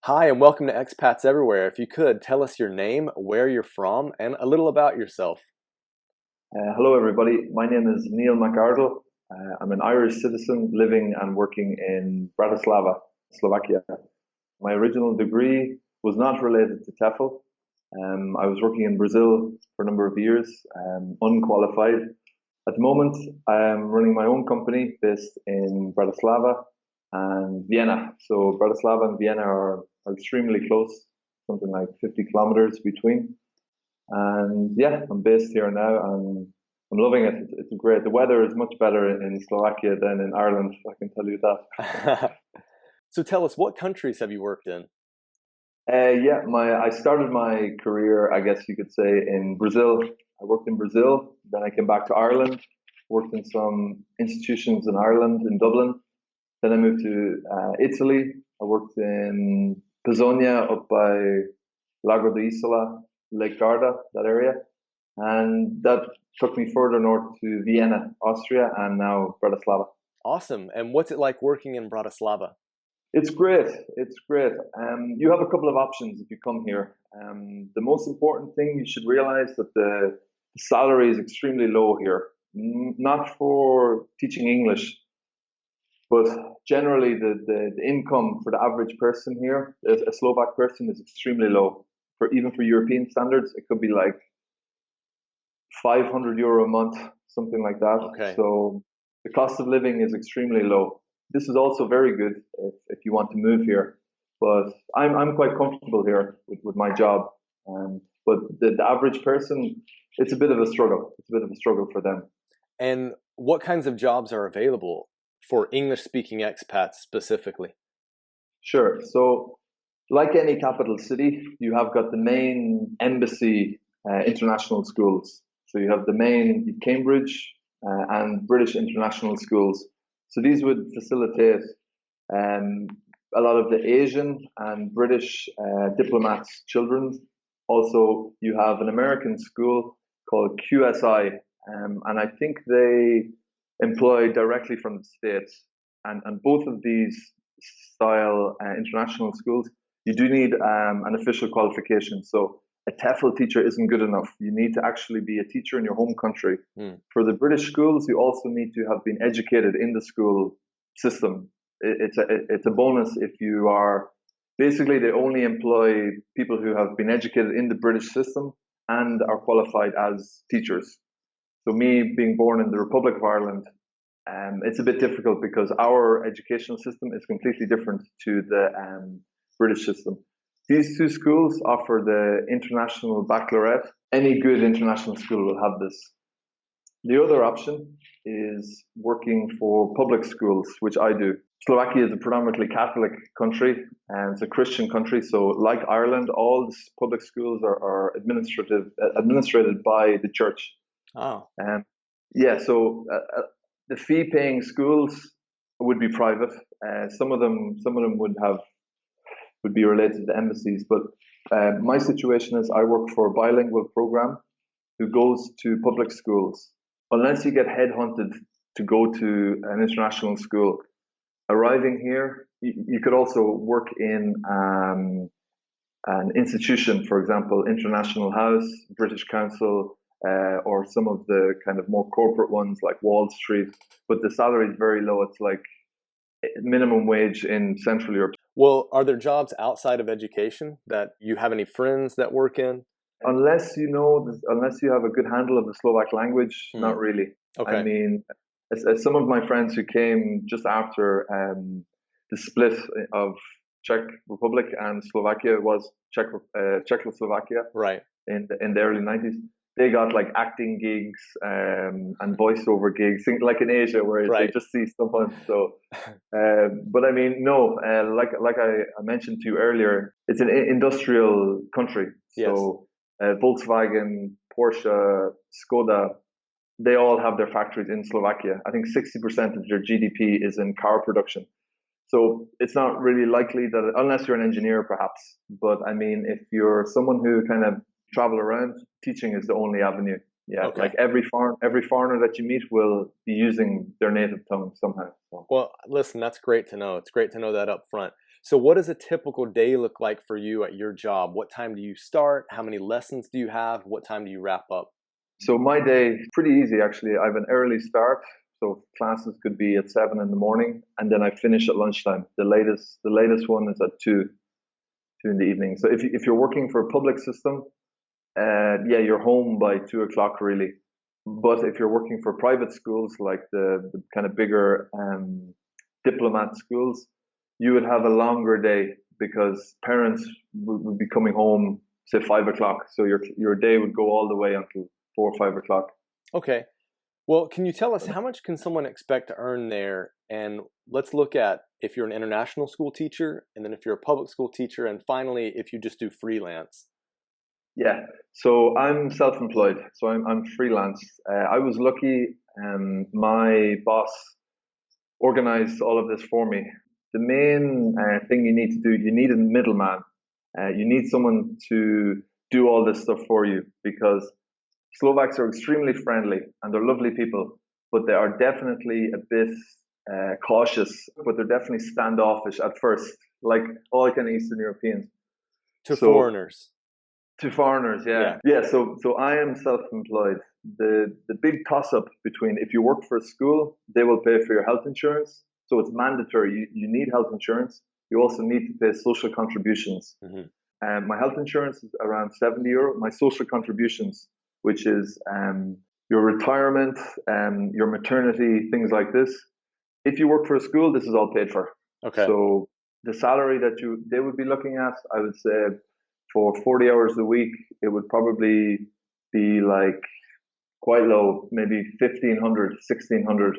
Hi, and welcome to Expats Everywhere. If you could, tell us your name, where you're from, and a little about yourself. Hello, everybody. My name is Neil McArdle. I'm an Irish citizen living and working in Bratislava, Slovakia. My original degree was not related to TEFL. I was working in Brazil for a number of years, unqualified. At the moment, I am running my own company based in Bratislava and Vienna. So Bratislava and Vienna are extremely close, something like 50 kilometers between. And yeah, I'm based here now and I'm loving it. It's great. The weather is much better in Slovakia than in Ireland, I can tell you that. So tell us, what countries have you worked in? I started my career, I guess you could say, in Brazil. I worked in Brazil, then I came back to Ireland, worked in some institutions in Ireland, in Dublin. Then I moved to Italy. I worked in Pisonia up by Lago di Isola, Lake Garda, that area. And that took me further north to Vienna, Austria, and now Bratislava. Awesome. And what's it like working in Bratislava? It's great. It's great. You have a couple of options if you come here. The most important thing you should realize that the salary is extremely low here. Not for teaching English, but generally the income for the average person here, a Slovak person, is extremely low. Even for European standards, it could be like 500 euro a month, something like that. Okay. So the cost of living is extremely low. This is also very good if you want to move here. But I'm quite comfortable here with my job. But the average person, it's a bit of a struggle. It's a bit of a struggle for them. And what kinds of jobs are available for English-speaking expats specifically? Sure. So like any capital city, you have got the main embassy international schools. So you have the main Cambridge and British international schools. So these would facilitate a lot of the Asian and British diplomats' children. Also, you have an American school called QSI, and I think they employ directly from the States. And both of these style international schools, you do need an official qualification. So a TEFL teacher isn't good enough. You need to actually be a teacher in your home country. For the British schools, you also need to have been educated in the school system. It's a bonus if you are. Basically, they only employ people who have been educated in the British system and are qualified as teachers. So me being born in the Republic of Ireland, it's a bit difficult because our educational system is completely different to the British system. These two schools offer the international baccalaureate. Any good international school will have this. The other option is working for public schools, which I do. Slovakia is a predominantly Catholic country and it's a Christian country. So like Ireland, all the public schools are administrated by the church. Oh. So the fee-paying schools would be private. Some of them would be related to embassies. But my situation is I work for a bilingual program who goes to public schools. Unless you get headhunted to go to an international school, arriving here, you could also work in an institution, for example, International House, British Council, or some of the kind of more corporate ones like Wall Street. But the salary is very low. It's like minimum wage in Central Europe. Well, are there jobs outside of education that you have any friends that work in? Unless you have a good handle of the Slovak language, not really. Okay. I mean, as some of my friends who came just after the split of Czech Republic and Slovakia was Czechoslovakia, right, in the early 90s. They got like acting gigs and voiceover gigs, like in Asia, where they just see someone. So, but I mean, no, like I mentioned to you earlier, it's an industrial country. So Volkswagen, Porsche, Skoda, they all have their factories in Slovakia. I think 60% of their GDP is in car production. So it's not really likely that, unless you're an engineer, perhaps. But I mean, if you're someone who kind of travel around, teaching is the only avenue. Yeah, like every foreigner that you meet will be using their native tongue somehow. So. Well, listen, that's great to know. It's great to know that up front. So what does a typical day look like for you at your job? What time do you start? How many lessons do you have? What time do you wrap up? So my day is pretty easy actually. I have an early start, so classes could be at 7 in the morning, and then I finish at lunchtime. The latest one is at two in the evening. So if you're working for a public system, yeah, you're home by 2 o'clock really. But if you're working for private schools, like the kind of bigger diplomat schools, you would have a longer day because parents would be coming home, say 5 o'clock. So your day would go all the way until 4 or 5 o'clock. Okay. Well, can you tell us how much can someone expect to earn there? And let's look at if you're an international school teacher, and then if you're a public school teacher, and finally, if you just do freelance. Yeah, so I'm self-employed, so I'm freelance. I was lucky. My boss organized all of this for me. The main thing you need to do, you need a middleman. You need someone to do all this stuff for you because Slovaks are extremely friendly and they're lovely people, but they are definitely a bit cautious, but they're definitely standoffish at first, like all kind of Eastern Europeans. To foreigners. To foreigners, yeah. So I am self-employed. The big toss-up between if you work for a school, they will pay for your health insurance. So it's mandatory. You need health insurance. You also need to pay social contributions. Mm-hmm. My health insurance is around €70. My social contributions, which is your retirement, your maternity, things like this. If you work for a school, this is all paid for. Okay. So the salary that they would be looking at, I would say, for 40 hours a week, it would probably be like quite low, maybe 1,500, 1,600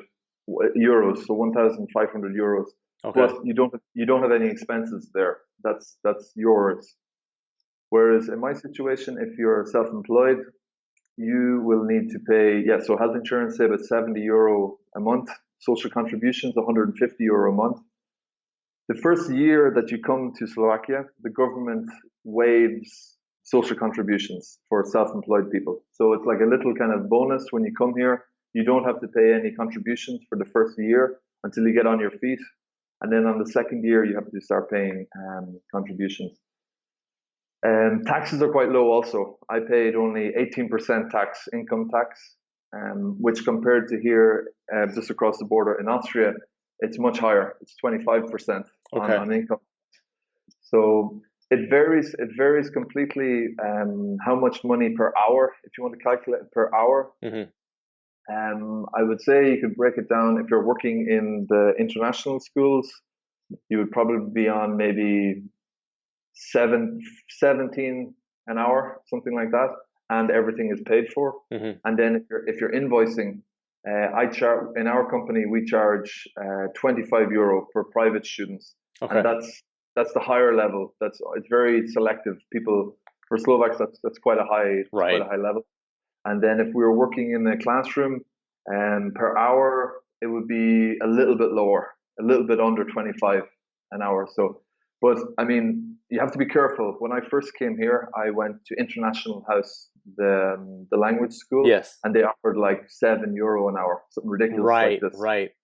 euros, so 1,500 euros. Okay. But you don't have any expenses there. That's yours. Whereas in my situation, if you're self-employed, you will need to pay, so health insurance, say about €70 a month, social contributions, €150 a month. The first year that you come to Slovakia, the government waives social contributions for self-employed people. So it's like a little kind of bonus when you come here. You don't have to pay any contributions for the first year until you get on your feet. And then on the second year, you have to start paying contributions. Taxes are quite low also. I paid only 18% income tax, which compared to here, just across the border in Austria, it's much higher. It's 25% on income. So it varies completely how much money per hour, if you want to calculate it per hour. Mm-hmm. I would say you could break it down. If you're working in the international schools, you would probably be on maybe 17 an hour, something like that, and everything is paid for. Mm-hmm. And then if you're invoicing, in our company we charge €25 for private students, and that's the higher level. It's very selective. People for Slovaks, that's quite a high level. And then if we were working in a classroom, per hour it would be a little bit lower, a little bit under 25 an hour. So, but I mean, you have to be careful. When I first came here, I went to International House, the language school, and they offered like €7 an hour, something ridiculous like this. Right.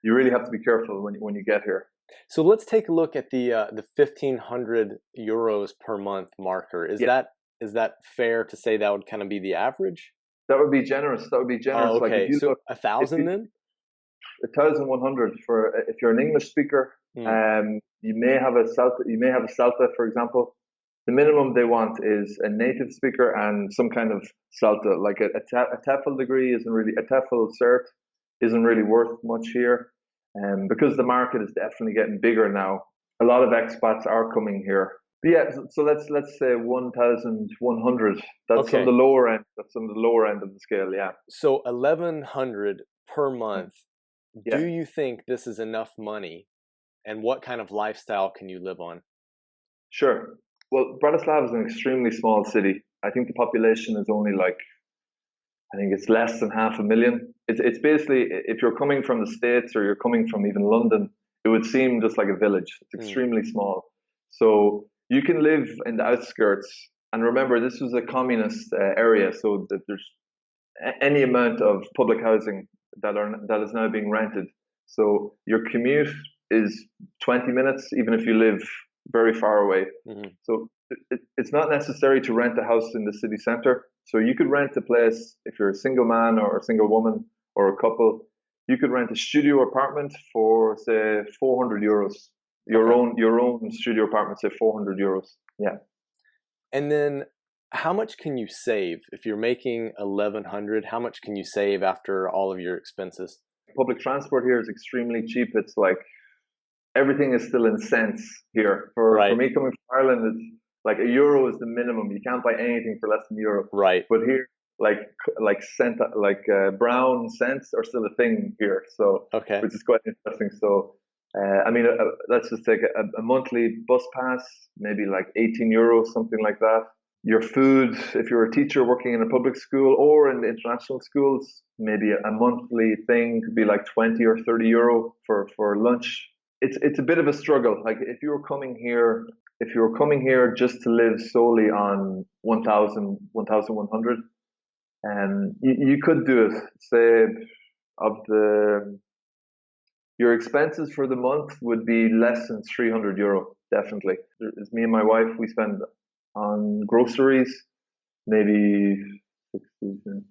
You really have to be careful when you get here. So let's take a look at the €1,500 per month marker. Is that fair to say that would kind of be the average? That would be generous. Oh, okay. Like so 1,000 then? 1,100 for if you're an English speaker. You may have a Celta, for example. The minimum they want is a native speaker and some kind of Celta, like a TEFL degree a TEFL cert isn't really worth much here. Because the market is definitely getting bigger now. A lot of expats are coming here. But yeah, so let's say 1,100. That's on the lower end. That's on the lower end of the scale, yeah. So 1,100 per month. Yeah. Do you think this is enough money? And what kind of lifestyle can you live on? Sure. Well, Bratislava is an extremely small city. I think the population is only it's less than 500,000. It's basically, if you're coming from the States or you're coming from even London, it would seem just like a village. It's extremely small. So you can live in the outskirts. And remember, this was a communist area, so that there's any amount of public housing that is now being rented. So your commute is 20 minutes, even if you live very far away. Hmm. So it's not necessary to rent a house in the city center. So you could rent a place if you're a single man or a single woman or a couple. You could rent a studio apartment for say 400 euros. Okay. Your own studio apartment, say 400 euros. Yeah. And then how much can you save if you're making 1100? How much can you save after all of your expenses? Public transport here is extremely cheap. It's like everything is still in cents here. For Right. me coming from Ireland, it's like a euro is the minimum. You can't buy anything for less than a euro. Right. But here, brown cents are still a thing here. So Okay. which is quite interesting. So I mean, let's just take a monthly bus pass, maybe like 18 euros, something like that. Your food, if you're a teacher working in a public school or in the international schools, maybe a monthly thing could be like 20 or 30 euro for lunch. It's a bit of a struggle. Like if you were coming here just to live solely on 1,100, and you could do it. Say of the your expenses for the month would be less than 300 euro, definitely. It's me and my wife, we spend on groceries, maybe 60,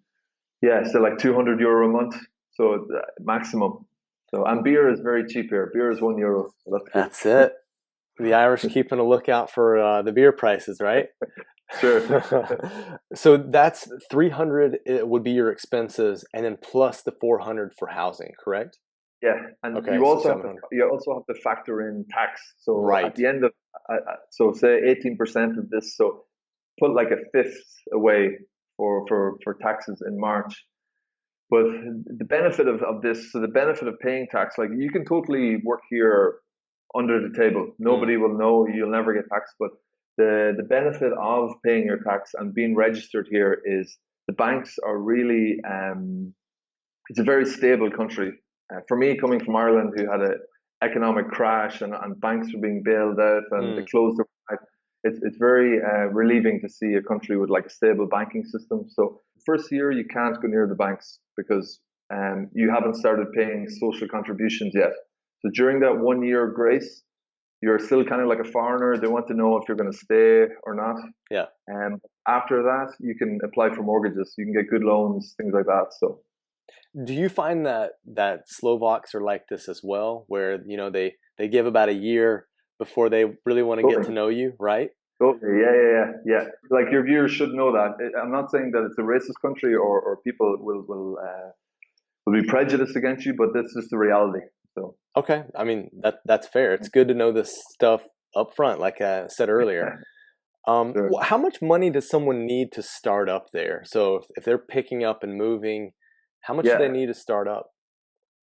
yeah, so like 200 euro a month. So maximum. So, and beer is very cheap here. Beer is 1 euro. So that's good. That's it. The Irish keeping a lookout for the beer prices, right? Sure. So that's 300 it would be your expenses, and then plus the 400 for housing, correct? Yeah, and Okay, so 700. you also have to factor in tax. So at Right. the end of so say 18% of this. So put like a fifth away for taxes in March. But the benefit of this, so the benefit of paying tax, like you can totally work here under the table. Mm. Nobody will know. You'll never get taxed. But the benefit of paying your tax and being registered here is the banks are really it's a very stable country. For me, coming from Ireland, who had an economic crash and banks were being bailed out and they Mm. closed their, it's very relieving to see a country with like a stable banking system. So first year you can't go near the banks because you haven't started paying social contributions yet. So during that 1 year grace, you're still kind of like a foreigner. They want to know if you're going to stay or not. Yeah. After that, you can apply for mortgages. You can get good loans, things like that. So Do you find that Slovaks are like this as well, where they give about a year before they really want to get to totally. know you, right? Okay, yeah. Like your viewers should know that. I'm not saying that it's a racist country or people will be prejudiced against you, but that's just the reality. So Okay, I mean that's fair. It's good to know this stuff up front, like I said earlier. sure. How much money does someone need to start up there? So if they're picking up and moving, how much do they Yeah. need to start up?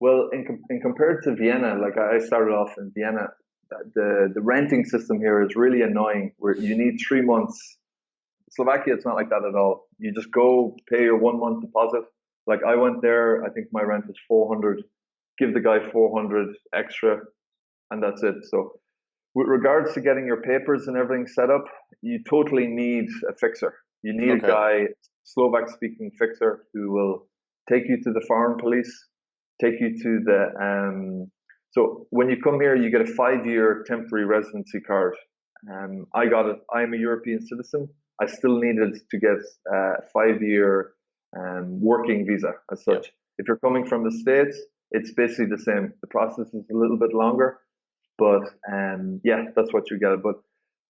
Well, in compared to Vienna, like I started off in Vienna, the renting system here is really annoying. Where you need 3 months. Slovakia, it's not like that at all. You just go pay your 1 month deposit. Like I went there, I think my rent was 400. Give the guy 400 extra, and that's it. So with regards to getting your papers and everything set up, you totally need a fixer. You need a Okay. guy, Slovak speaking fixer, who will take you to the foreign police, take you to the. So when you come here, you get a 5 year temporary residency card. I got it. I'm a European citizen. I still needed to get a 5 year working visa as Yep. such. If you're coming from the States, it's basically the same. The process is a little bit longer, but yeah, that's what you get. But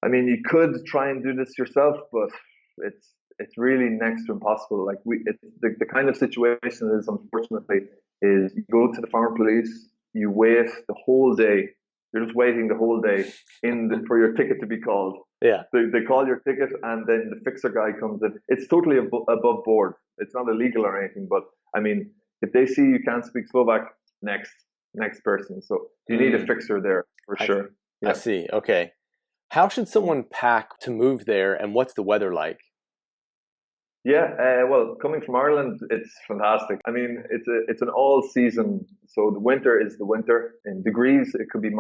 I mean, you could try and do this yourself, but it's really next to impossible. Like the kind of situation is unfortunately is you go to the foreign police, you wait the whole day. You're just waiting the whole day for your ticket to be called. Yeah. They call your ticket, and then the fixer guy comes in. It's totally above board. It's not illegal or anything, but I mean, if they see you can't speak Slovak, next person. So you need a Mm, fixer there for I sure. I Yeah. see. Okay. How should someone pack to move there, and what's the weather like? Yeah, well, coming from Ireland, it's fantastic. I mean, it's an all season. So the winter is the winter. In degrees, it could be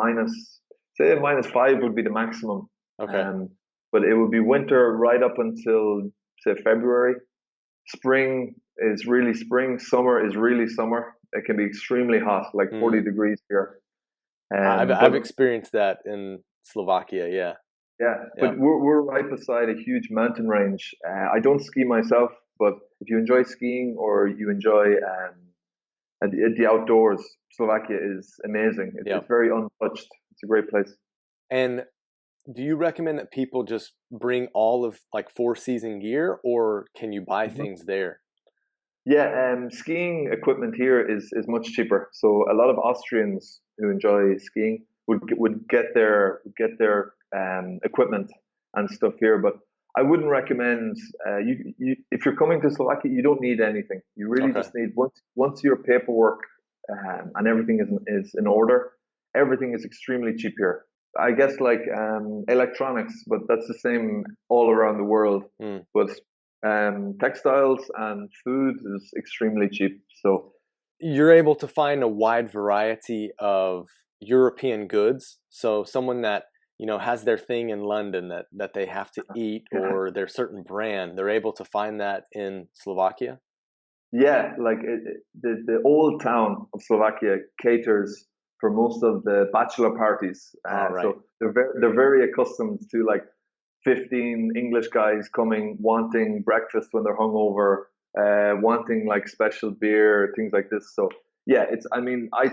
say -5 would be the maximum. Okay. Um, but it would be winter right up until say February. Spring is really spring. Summer is really summer. It can be extremely hot, like 40 Mm, degrees here. I've experienced that in Slovakia. Yeah. Yeah, Yeah. but we're right beside a huge mountain range. I don't ski myself, but if you enjoy skiing or you enjoy the outdoors, Slovakia is amazing. Yeah. It's very untouched. It's a great place. And do you recommend that people just bring all of like four-season gear, or can you buy Mhm. things there? Yeah, skiing equipment here is much cheaper. So a lot of Austrians who enjoy skiing would get their equipment and stuff here. But I wouldn't recommend you if you're coming to Slovakia, you don't need anything. You really Okay. just need once your paperwork and everything is in order, everything is extremely cheap here. I guess like electronics, but that's the same all around the world. Mm. But textiles and food is extremely cheap. So You're able to find a wide variety of European goods. So someone that, has their thing in London that they have to eat, yeah, or their certain brand, they're able to find that in Slovakia? yeah, like the old town of Slovakia caters for most of the bachelor parties. All right. So they're very accustomed to like 15 English guys coming wanting breakfast when they're hungover, wanting like special beer, things like this. So yeah, it's. I mean, I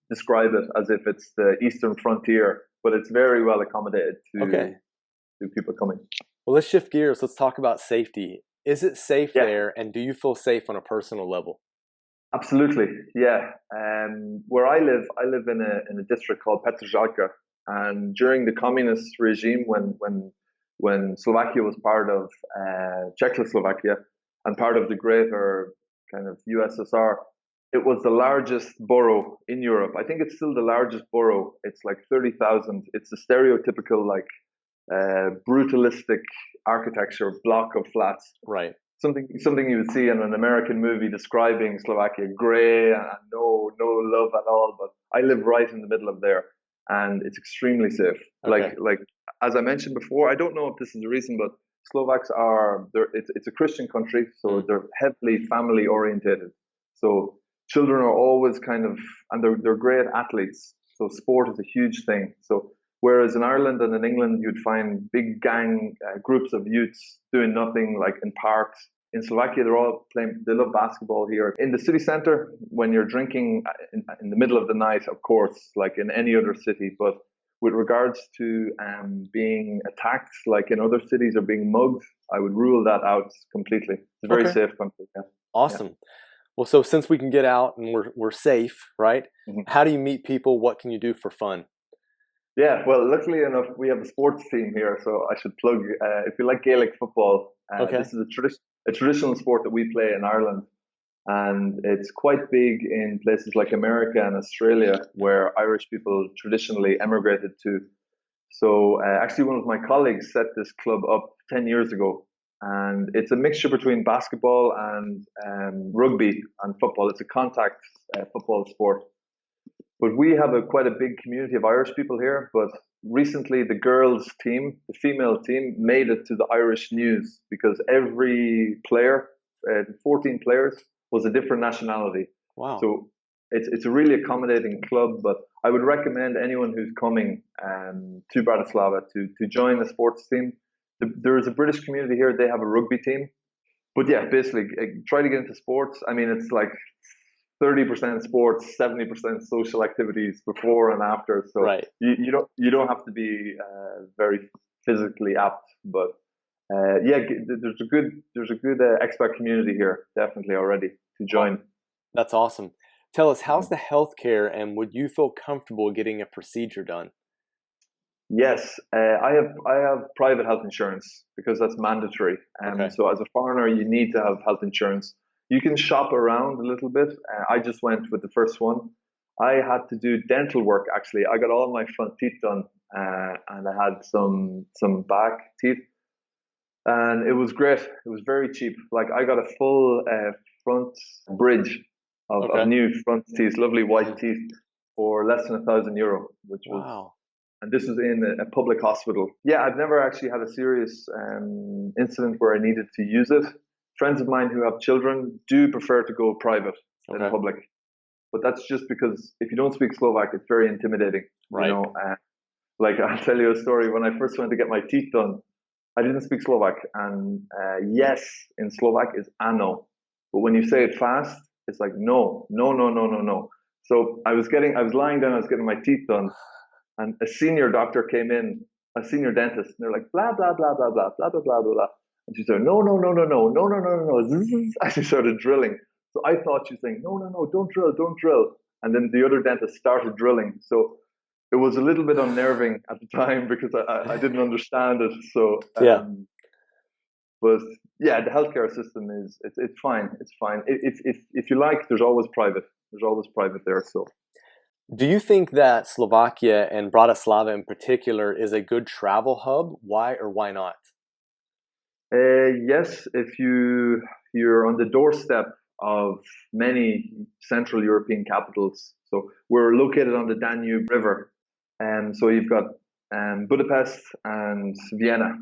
describe it as if it's the eastern frontier, but it's very well accommodated Okay. to people coming. Well, let's shift gears. Let's talk about safety. Is it safe Yeah, there, and do you feel safe on a personal level? absolutely. Yeah. Where I live in a district called Petržalka, and during the communist regime, when Slovakia was part of Czechoslovakia and part of the greater kind of USSR, it was the largest borough in Europe. I think it's still the largest borough. It's like 30,000. It's a stereotypical like brutalistic architecture block of flats, Right. something you would see in an American movie describing Slovakia, grey and no love at all. But I live right in the middle of there, and it's extremely safe. Okay. Like as I mentioned before, I don't know if this is the reason, but Slovaks are it's a Christian country, so Mm. they're heavily family orientated. So children are always kind of and they're great athletes. So sport is a huge thing. So whereas in Ireland and in England, you'd find big gang groups of youths doing nothing, like in parks. In Slovakia, they're all playing. They love basketball here. In the city center, when you're drinking in the middle of the night, of course, like in any other city. But with regards to being attacked, like in other cities, or being mugged, I would rule that out completely. It's a very Okay. safe country. Yeah. Yeah. Awesome. Well, so since we can get out and we're safe, right? Mhm. How do you meet people? What can you do for fun? Yeah, well, luckily enough, we have a sports team here, so I should plug. If you like Gaelic football, Okay. this is a traditional sport that we play in Ireland, and it's quite big in places like America and Australia, where Irish people traditionally emigrated to. So, actually, one of my colleagues set this club up 10 years ago, and it's a mixture between basketball and rugby and football. It's a contact football sport. But we have quite a big community of Irish people here. But recently, the girls' team, the female team, made it to the Irish news because every player, 14 players, was a different nationality. Wow. So it's a really accommodating club. But I would recommend anyone who's coming to Bratislava to join the sports team. There is a British community here. They have a rugby team. But yeah, basically, try to get into sports. I mean, it's like 30% sports, 70% social activities before and after. So Right. you don't have to be very physically apt, but yeah, there's a good expat community here definitely already to Oh, join. that's awesome. Tell us, how's Mhm. the healthcare, and would you feel comfortable getting a procedure done? Yes, I have private health insurance because that's mandatory. Okay. So as a foreigner, you need to have health insurance. You can shop around a little bit. I just went with the first one. I had to do dental work actually. I got all my front teeth done, and I had some back teeth, and it was great. It was very cheap. Like I got a full front bridge of Okay. new front teeth, lovely white Mm. teeth, for less than €1,000, which was Wow. and this was in a public hospital. Yeah, I've never actually had a serious incident where I needed to use it. Friends of mine who have children do prefer to go private than Okay. public. but that's just because if you don't speak Slovak, it's very intimidating. Right. You know, like I'll tell you a story. When I first went to get my teeth done, I didn't speak Slovak, and yes in Slovak is ano, but when you say it fast, it's like no, no, no, no, no, no. So I was lying down, I was getting my teeth done, and a senior doctor came in, a senior dentist, and they're like blah blah blah blah blah blah blah blah blah, and she said no no no no no no no no no no, and she started drilling. So I thought she was saying no no no, don't drill, don't drill, and then the other dentist started drilling. So it was a little bit unnerving at the time because I didn't understand it. So Yeah. but yeah, the healthcare system it's fine. It's fine. If you like, there's always private. There's always private there. So Do you think that Slovakia and Bratislava in particular is a good travel hub? Why or why not? yes, if you're on the doorstep of many Central European capitals. So we're located on the Danube River, and so you've got Budapest and Vienna,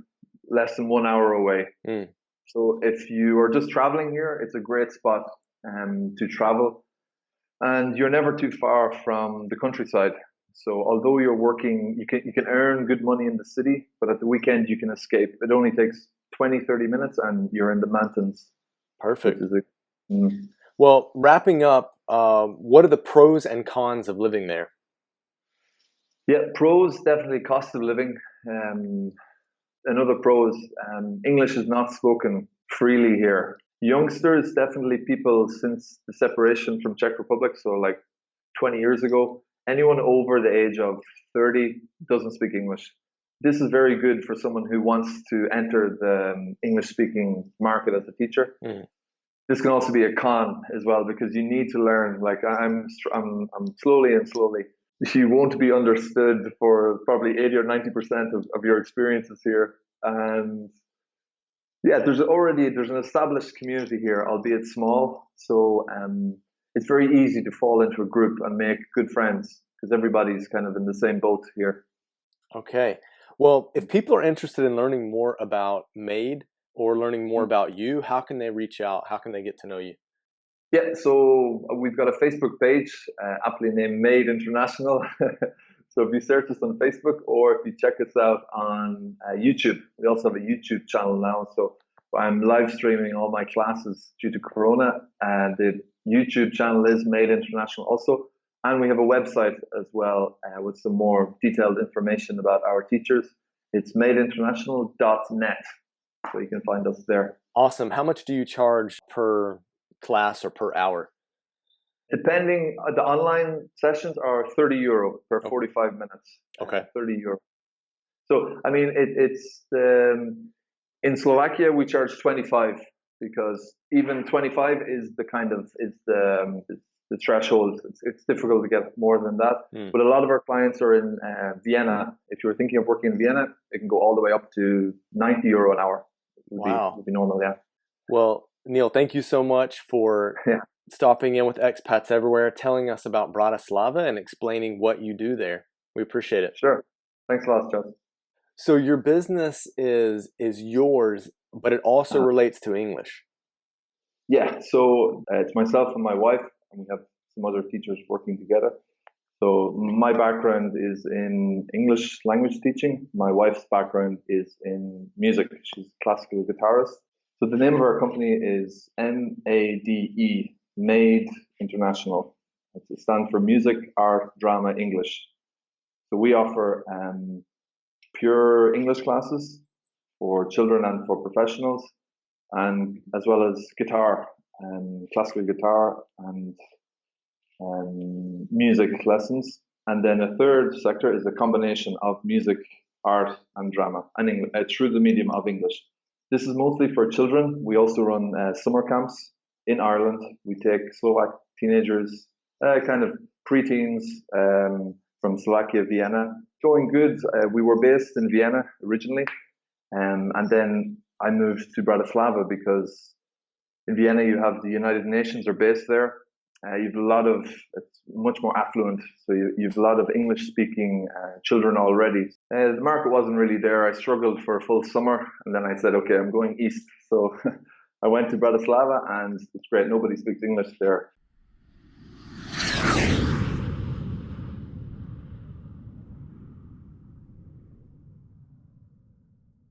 less than 1 hour away. Mm. So if you are just traveling here, it's a great spot to travel, and you're never too far from the countryside. So although you're working, you can earn good money in the city, but at the weekend you can escape. It only takes 20-30 minutes, and you're in the mountains. Perfect. Mm. Well, wrapping up, what are the pros and cons of living there? Yeah, pros definitely cost of living. Another pro is English is not spoken freely here. Youngsters, definitely people since the separation from Czech Republic, so like 20 years ago, anyone over the age of 30 doesn't speak English. This is very good for someone who wants to enter the English-speaking market as a teacher. Mm. This can also be a con as well because you need to learn. Like I'm slowly and slowly. You won't be understood for probably 80 or 90% of your experiences here. And yeah, there's an established community here, albeit small. So it's very easy to fall into a group and make good friends because everybody's kind of in the same boat here. Okay. Well, if people are interested in learning more about MAID or learning more about you, how can they reach out? How can they get to know you? Yeah, so we've got a Facebook page, aptly named MAID International. So if you search us on Facebook or if you check us out on YouTube, we also have a YouTube channel now. So I'm live streaming all my classes due to Corona, and the YouTube channel is MAID International also. And we have a website as well with some more detailed information about our teachers. It's maidinternational.net. So you can find us there. Awesome. How much do you charge per class or per hour? Depending, the online sessions are €30 per 45 minutes. Okay. €30. So, I mean, it's in Slovakia, we charge 25 because even 25 is the threshold. It's difficult to get more than that. Mm. But a lot of our clients are in Vienna. If you're thinking of working in Vienna, it can go all the way up to €90 an hour. Would be normal, yeah. Well, Neil, thank you so much for stopping in with Expats Everywhere, telling us about Bratislava and explaining what you do there. We appreciate it. Sure. Thanks a lot, Jacek. So your business is yours, but it also relates to English. Yeah, so it's myself and my wife, and we have some other teachers working together. So my background is in English language teaching. My wife's background is in music. She's a classical guitarist. So the name of our company is MADE, MAID International. It stands for Music, Art, Drama, English. So we offer pure English classes for children and for professionals, and as well as guitar, classical guitar and music lessons. And then a third sector is a combination of music, art, and drama, and through the medium of English. This is mostly for children. We also run summer camps in Ireland. We take Slovak teenagers, kind of preteens from Slovakia, Vienna. Going good. We were based in Vienna originally, and then I moved to Bratislava because in Vienna you have the United Nations are based there. You've it's much more affluent, so you've a lot of English-speaking children already. The market wasn't really there. I struggled for a full summer, and then I said, okay, I'm going east. So I went to Bratislava, and it's great. Nobody speaks English there.